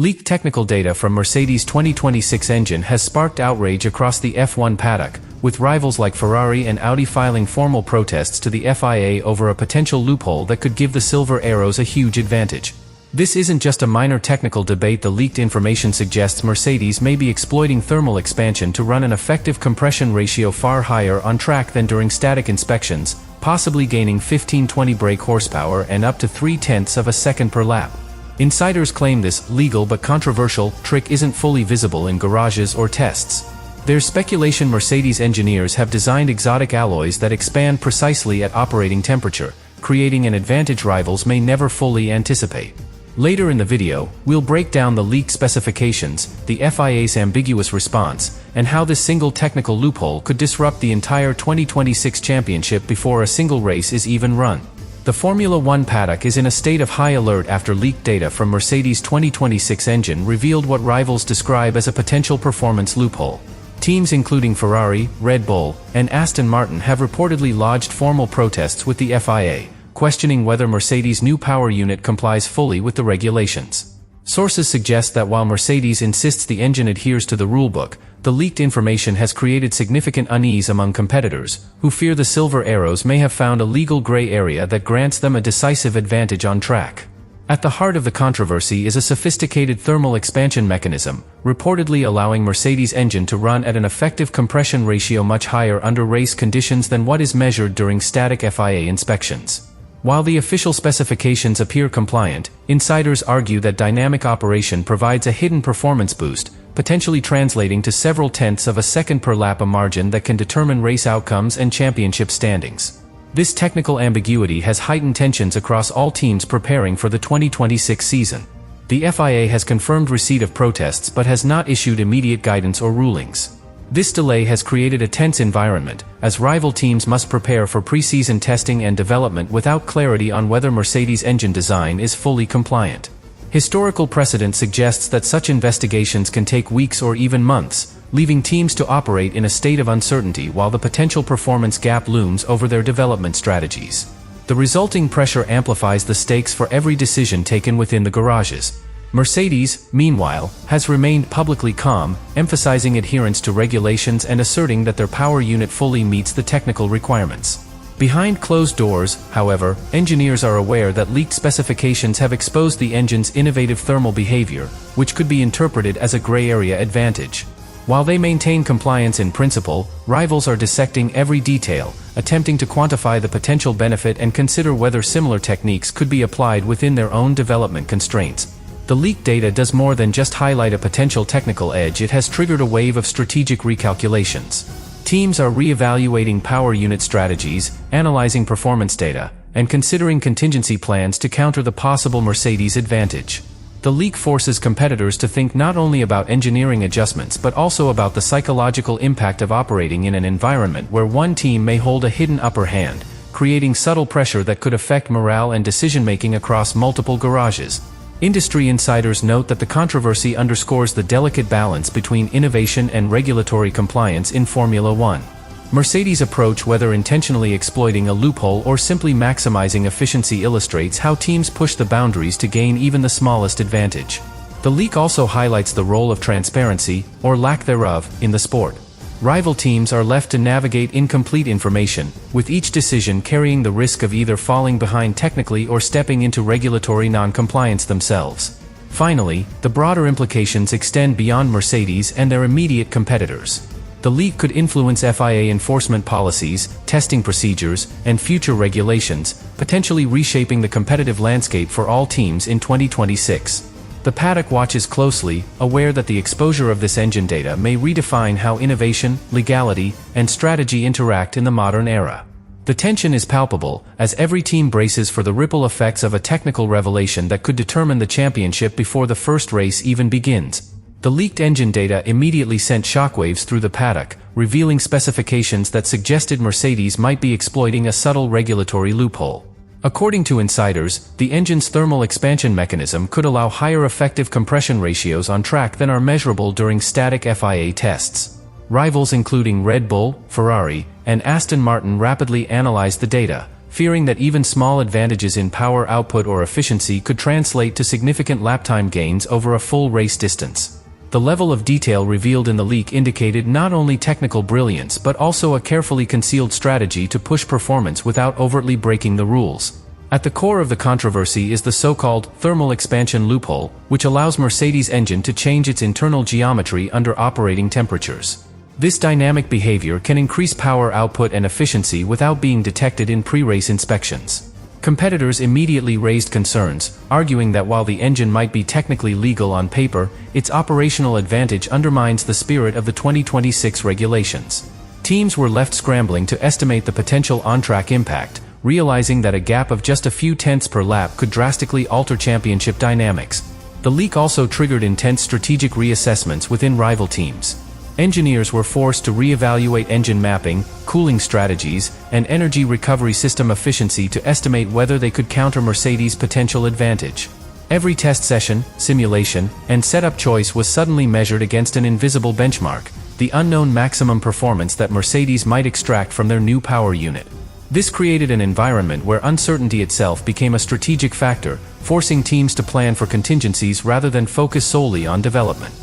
Leaked technical data from Mercedes' 2026 engine has sparked outrage across the F1 paddock, with rivals like Ferrari and Audi filing formal protests to the FIA over a potential loophole that could give the Silver Arrows a huge advantage. This isn't just a minor technical debate. The leaked information suggests Mercedes may be exploiting thermal expansion to run an effective compression ratio far higher on track than during static inspections, possibly gaining 15-20 brake horsepower and up to 0.3 of a second per lap. Insiders claim this legal but controversial trick isn't fully visible in garages or tests. There's speculation Mercedes engineers have designed exotic alloys that expand precisely at operating temperature, creating an advantage rivals may never fully anticipate. Later in the video, we'll break down the leaked specifications, the FIA's ambiguous response, and how this single technical loophole could disrupt the entire 2026 championship before a single race is even run. The Formula One paddock is in a state of high alert after leaked data from Mercedes' 2026 engine revealed what rivals describe as a potential performance loophole. Teams including Ferrari, Red Bull, and Aston Martin have reportedly lodged formal protests with the FIA, questioning whether Mercedes' new power unit complies fully with the regulations. Sources suggest that while Mercedes insists the engine adheres to the rulebook, the leaked information has created significant unease among competitors, who fear the Silver Arrows may have found a legal gray area that grants them a decisive advantage on track. At the heart of the controversy is a sophisticated thermal expansion mechanism, reportedly allowing Mercedes' engine to run at an effective compression ratio much higher under race conditions than what is measured during static FIA inspections. While the official specifications appear compliant, insiders argue that dynamic operation provides a hidden performance boost, potentially translating to several tenths of a second per lap, a margin that can determine race outcomes and championship standings. This technical ambiguity has heightened tensions across all teams preparing for the 2026 season. The FIA has confirmed receipt of protests but has not issued immediate guidance or rulings. This delay has created a tense environment, as rival teams must prepare for pre-season testing and development without clarity on whether Mercedes' engine design is fully compliant. Historical precedent suggests that such investigations can take weeks or even months, leaving teams to operate in a state of uncertainty while the potential performance gap looms over their development strategies. The resulting pressure amplifies the stakes for every decision taken within the garages. Mercedes, meanwhile, has remained publicly calm, emphasizing adherence to regulations and asserting that their power unit fully meets the technical requirements. Behind closed doors, however, engineers are aware that leaked specifications have exposed the engine's innovative thermal behavior, which could be interpreted as a gray area advantage. While they maintain compliance in principle, rivals are dissecting every detail, attempting to quantify the potential benefit and consider whether similar techniques could be applied within their own development constraints. The leaked data does more than just highlight a potential technical edge. It has triggered a wave of strategic recalculations. Teams are re-evaluating power unit strategies, analyzing performance data, and considering contingency plans to counter the possible Mercedes advantage. The leak forces competitors to think not only about engineering adjustments but also about the psychological impact of operating in an environment where one team may hold a hidden upper hand, creating subtle pressure that could affect morale and decision-making across multiple garages. Industry insiders note that the controversy underscores the delicate balance between innovation and regulatory compliance in Formula One. Mercedes' approach, whether intentionally exploiting a loophole or simply maximizing efficiency, illustrates how teams push the boundaries to gain even the smallest advantage. The leak also highlights the role of transparency, or lack thereof, in the sport. Rival teams are left to navigate incomplete information, with each decision carrying the risk of either falling behind technically or stepping into regulatory non-compliance themselves. Finally, the broader implications extend beyond Mercedes and their immediate competitors. The leak could influence FIA enforcement policies, testing procedures, and future regulations, potentially reshaping the competitive landscape for all teams in 2026. The paddock watches closely, aware that the exposure of this engine data may redefine how innovation, legality, and strategy interact in the modern era. The tension is palpable, as every team braces for the ripple effects of a technical revelation that could determine the championship before the first race even begins. The leaked engine data immediately sent shockwaves through the paddock, revealing specifications that suggested Mercedes might be exploiting a subtle regulatory loophole. According to insiders, the engine's thermal expansion mechanism could allow higher effective compression ratios on track than are measurable during static FIA tests. Rivals including Red Bull, Ferrari, and Aston Martin rapidly analyzed the data, fearing that even small advantages in power output or efficiency could translate to significant lap time gains over a full race distance. The level of detail revealed in the leak indicated not only technical brilliance but also a carefully concealed strategy to push performance without overtly breaking the rules. At the core of the controversy is the so-called thermal expansion loophole, which allows Mercedes' engine to change its internal geometry under operating temperatures. This dynamic behavior can increase power output and efficiency without being detected in pre-race inspections. Competitors immediately raised concerns, arguing that while the engine might be technically legal on paper, its operational advantage undermines the spirit of the 2026 regulations. Teams were left scrambling to estimate the potential on-track impact, realizing that a gap of just a few tenths per lap could drastically alter championship dynamics. The leak also triggered intense strategic reassessments within rival teams. Engineers were forced to reevaluate engine mapping, cooling strategies, and energy recovery system efficiency to estimate whether they could counter Mercedes' potential advantage. Every test session, simulation, and setup choice was suddenly measured against an invisible benchmark, the unknown maximum performance that Mercedes might extract from their new power unit. This created an environment where uncertainty itself became a strategic factor, forcing teams to plan for contingencies rather than focus solely on development.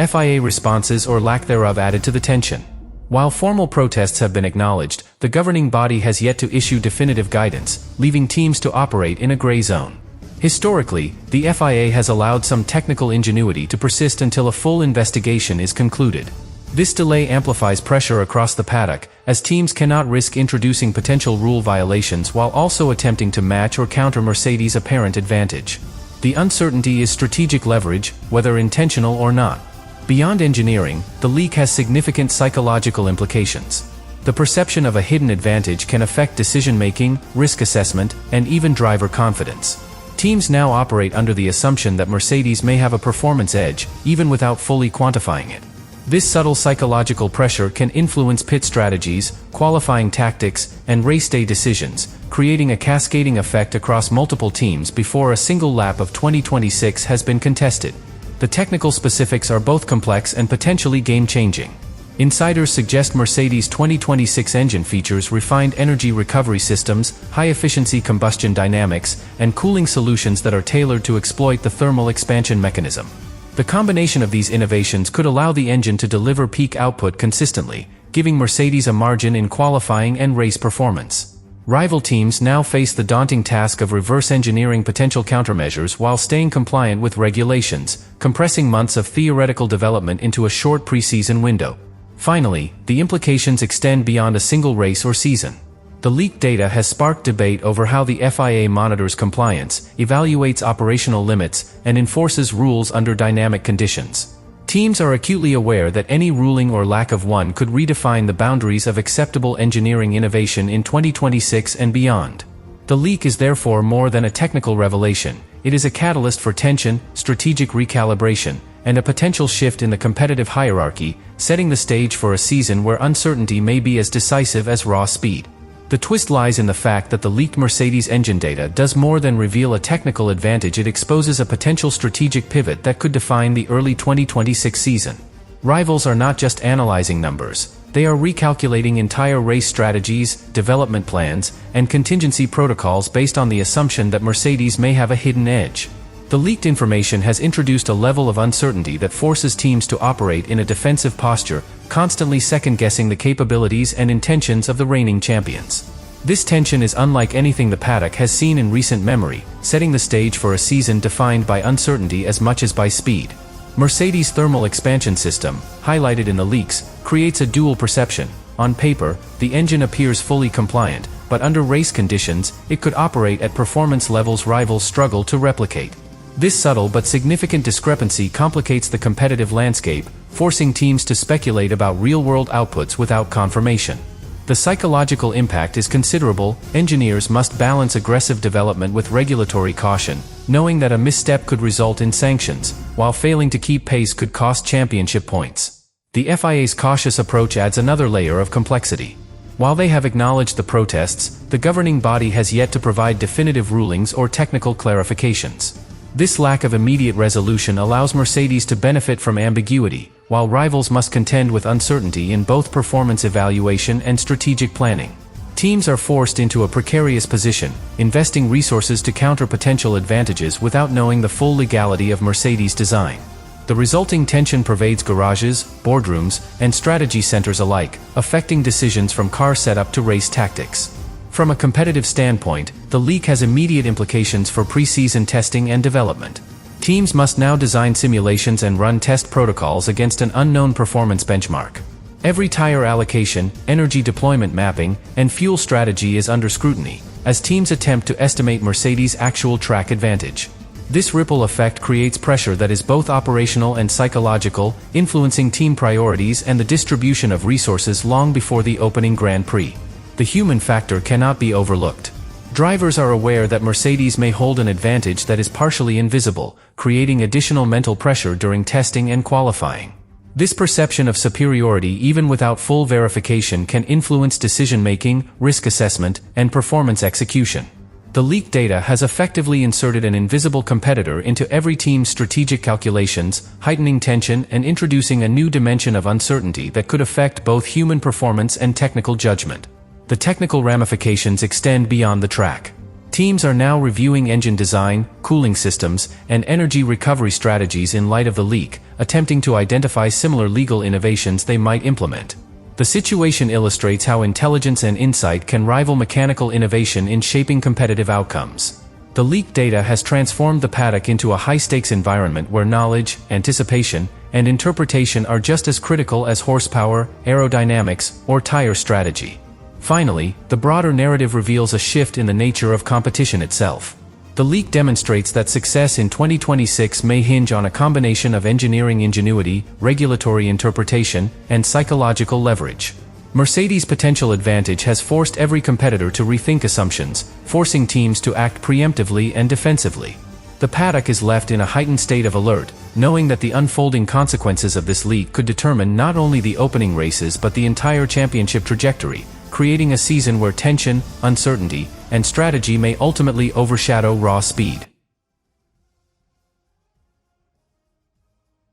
FIA responses or lack thereof added to the tension. While formal protests have been acknowledged, the governing body has yet to issue definitive guidance, leaving teams to operate in a gray zone. Historically, the FIA has allowed some technical ingenuity to persist until a full investigation is concluded. This delay amplifies pressure across the paddock, as teams cannot risk introducing potential rule violations while also attempting to match or counter Mercedes' apparent advantage. The uncertainty is strategic leverage, whether intentional or not. Beyond engineering, the leak has significant psychological implications. The perception of a hidden advantage can affect decision-making, risk assessment, and even driver confidence. Teams now operate under the assumption that Mercedes may have a performance edge, even without fully quantifying it. This subtle psychological pressure can influence pit strategies, qualifying tactics, and race day decisions, creating a cascading effect across multiple teams before a single lap of 2026 has been contested. The technical specifics are both complex and potentially game-changing. Insiders suggest Mercedes' 2026 engine features refined energy recovery systems, high-efficiency combustion dynamics, and cooling solutions that are tailored to exploit the thermal expansion mechanism. The combination of these innovations could allow the engine to deliver peak output consistently, giving Mercedes a margin in qualifying and race performance. Rival teams now face the daunting task of reverse engineering potential countermeasures while staying compliant with regulations, compressing months of theoretical development into a short preseason window. Finally, the implications extend beyond a single race or season. The leaked data has sparked debate over how the FIA monitors compliance, evaluates operational limits, and enforces rules under dynamic conditions. Teams are acutely aware that any ruling or lack of one could redefine the boundaries of acceptable engineering innovation in 2026 and beyond. The leak is therefore more than a technical revelation. It is a catalyst for tension, strategic recalibration, and a potential shift in the competitive hierarchy, setting the stage for a season where uncertainty may be as decisive as raw speed. The twist lies in the fact that the leaked Mercedes engine data does more than reveal a technical advantage. It exposes a potential strategic pivot that could define the early 2026 season. Rivals are not just analyzing numbers, they are recalculating entire race strategies, development plans, and contingency protocols based on the assumption that Mercedes may have a hidden edge. The leaked information has introduced a level of uncertainty that forces teams to operate in a defensive posture, constantly second-guessing the capabilities and intentions of the reigning champions. This tension is unlike anything the paddock has seen in recent memory, setting the stage for a season defined by uncertainty as much as by speed. Mercedes' thermal expansion system, highlighted in the leaks, creates a dual perception. On paper, the engine appears fully compliant, but under race conditions, it could operate at performance levels rivals struggle to replicate. This subtle but significant discrepancy complicates the competitive landscape, forcing teams to speculate about real-world outputs without confirmation. The psychological impact is considerable. Engineers must balance aggressive development with regulatory caution, knowing that a misstep could result in sanctions, while failing to keep pace could cost championship points. The FIA's cautious approach adds another layer of complexity. While they have acknowledged the protests, the governing body has yet to provide definitive rulings or technical clarifications. This lack of immediate resolution allows Mercedes to benefit from ambiguity, while rivals must contend with uncertainty in both performance evaluation and strategic planning. Teams are forced into a precarious position, investing resources to counter potential advantages without knowing the full legality of Mercedes' design. The resulting tension pervades garages, boardrooms, and strategy centers alike, affecting decisions from car setup to race tactics. From a competitive standpoint, the leak has immediate implications for pre-season testing and development. Teams must now design simulations and run test protocols against an unknown performance benchmark. Every tire allocation, energy deployment mapping, and fuel strategy is under scrutiny, as teams attempt to estimate Mercedes' actual track advantage. This ripple effect creates pressure that is both operational and psychological, influencing team priorities and the distribution of resources long before the opening Grand Prix. The human factor cannot be overlooked. Drivers are aware that Mercedes may hold an advantage that is partially invisible, creating additional mental pressure during testing and qualifying. This perception of superiority, even without full verification, can influence decision-making, risk assessment, and performance execution. The leaked data has effectively inserted an invisible competitor into every team's strategic calculations, heightening tension and introducing a new dimension of uncertainty that could affect both human performance and technical judgment. The technical ramifications extend beyond the track. Teams are now reviewing engine design, cooling systems, and energy recovery strategies in light of the leak, attempting to identify similar legal innovations they might implement. The situation illustrates how intelligence and insight can rival mechanical innovation in shaping competitive outcomes. The leaked data has transformed the paddock into a high-stakes environment where knowledge, anticipation, and interpretation are just as critical as horsepower, aerodynamics, or tire strategy. Finally, the broader narrative reveals a shift in the nature of competition itself. The leak demonstrates that success in 2026 may hinge on a combination of engineering ingenuity, regulatory interpretation, and psychological leverage. Mercedes' potential advantage has forced every competitor to rethink assumptions, forcing teams to act preemptively and defensively. The paddock is left in a heightened state of alert, knowing that the unfolding consequences of this leak could determine not only the opening races but the entire championship trajectory, creating a season where tension, uncertainty, and strategy may ultimately overshadow raw speed.